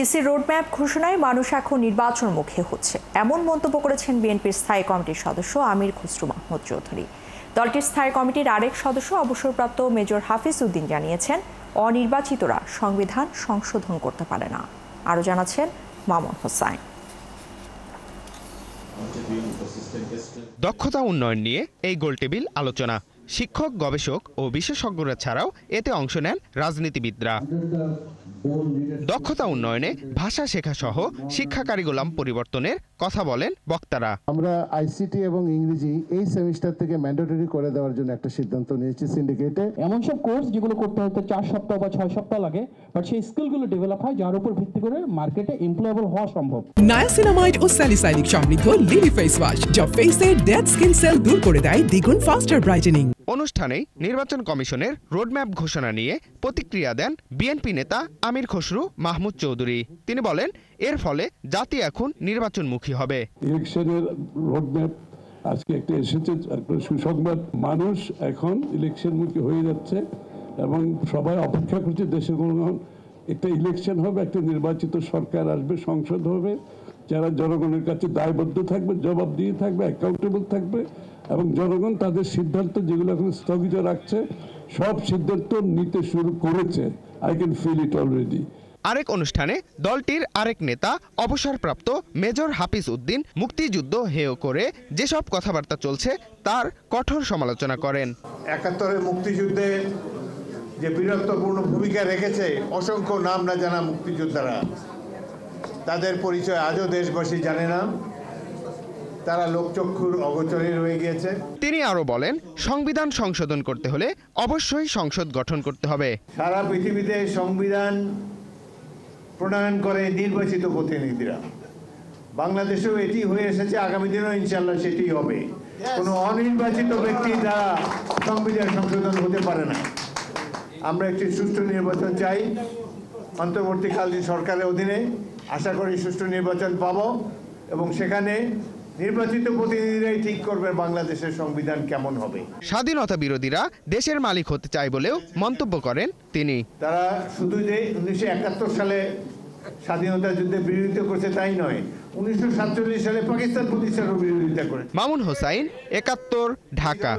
EC roadmap ঘোষণায় মানুষ এখন নির্বাচনমুখী হচ্ছে, এমন মন্তব্য করেছেন বিএনপির স্থায়ী কমিটির সদস্য আমির খসরু মাহমুদ চৌধুরী। দলটির স্থায়ী কমিটির আরেক সদস্য অবসরপ্রাপ্ত মেজর হাফিজ উদ্দিন জানিয়েছেন, অনির্বাচিতরা সংবিধান সংশোধন করতে পারে না। আরও জানাচ্ছেন মামুন হোসাইন। দক্ষতা উন্নয়ন নিয়ে এই গোলটেবিল আলোচনা। শিক্ষক, গবেষক ও বিশেষজ্ঞরা ছাড়াও এতে অংশ নেন রাজনীতিবিদরা। দক্ষতা উন্নয়নে ভাষা শেখা সহ শিক্ষা কারিকুলাম পরিবর্তনের কথা বলেন বক্তারা। আমরা আইসিটি এবং ইংরেজি এই সেমিস্টার থেকে ম্যান্ডেটরি করে দেওয়ার জন্য একটা সিদ্ধান্ত নিয়েছি সিন্ডিকেটে। এমন সব কোর্স যেগুলো করতে হয়তো 4 সপ্তাহ বা 6 সপ্তাহ লাগে, বাট সেই স্কিলগুলো ডেভেলপ হয় যার উপর ভিত্তি করে মার্কেটে এমপ্লয়েবল হওয়া সম্ভব। নায়াসিনামাইড ও স্যালিসাইলিক সমৃদ্ধ লিলি ফেস ওয়াশ যা ফেসের ডেড স্কিন সেল দূর করে দেয় দ্বিগুণ ফাস্টার ব্রাইটেনিং। অনুষ্ঠানে নির্বাচন কমিশনের রোডম্যাপ ঘোষণা নিয়ে প্রতিক্রিয়া দেন বিএনপি নেতা আমির খসরু মাহমুদ চৌধুরী। তিনি বলেন, এর ফলে জাতি এখন নির্বাচনমুখী হবে। ইলেকশনের রোডম্যাপ আজকে একটা এসেছে, একটা সুসংবাদ। মানুষ এখন ইলেকশনমুখী হয়ে যাচ্ছে এবং সবাই অপেক্ষা করছে দেশের জনগণ একটা ইলেকশন হবে, একটা নির্বাচিত সরকার আসবে, সংসদ হবে, যারা জনগণের কাছে দায়বদ্ধ থাকবে, জবাবদিহি থাকবে, অ্যাকাউন্টেবল থাকবে এবং জনগণ তাদের সিদ্ধান্ত যেগুলো এখন স্থগিত রাখছে সব সিদ্ধান্ত নিতে শুরু করেছে। I can feel it already. আরেক অনুষ্ঠানে দলটির আরেক নেতা অবসরপ্রাপ্ত মেজর হাফিজ উদ্দিন মুক্তিযুদ্ধ হেয় করে যেসব কথাবার্তা চলছে তার কঠোর সমালোচনা করেন। ৭১-এর মুক্তিযুদ্ধে যে বীরত্বপূর্ণ ভূমিকা রেখেছে অসংখ্য নাম না জানা মুক্তিযোদ্ধারা, তাদের পরিচয় আজও দেশবাসী জানে না, তারা লোকচক্ষুর অগোচরে রয়ে গিয়েছে। তিনি আরো বলেন, সংবিধান সংশোধন করতে হলে অবশ্যই সংসদ গঠন করতে হবে। সারা পৃথিবীতে সংবিধান প্রণয়ন করে নির্বাচিত প্রতিনিধিরা, বাংলাদেশেও এটি হয়ে এসেছে, আগামী দিনেও ইনশাল্লাহ সেটি হবে। কোনো অনির্বাচিত ব্যক্তি দ্বারা সংবিধান সংশোধন হতে পারে না। আমরা একটি সুষ্ঠু নির্বাচন চাই, অন্তর্বর্তীকালীন সরকারের অধীনে আশা করি সুষ্ঠু নির্বাচন পাব এবং সেখানে নির্বাচিত প্রতিনিধিরাই ঠিক করবে বাংলাদেশের সংবিধান কেমন হবে। স্বাধীনতা বিরোধীরা দেশের মালিক হতে চায় বলেও মন্তব্য করেন তিনি। তারা শুধু যে 1971 সালে স্বাধীনতা যুদ্ধে বিরোধিতা করেছে তাই নয়, 1947 সালে পাকিস্তান প্রতিষ্ঠারও বিরোধিতা করেছে। মামুন হোসাইন, ৭১, ঢাকা।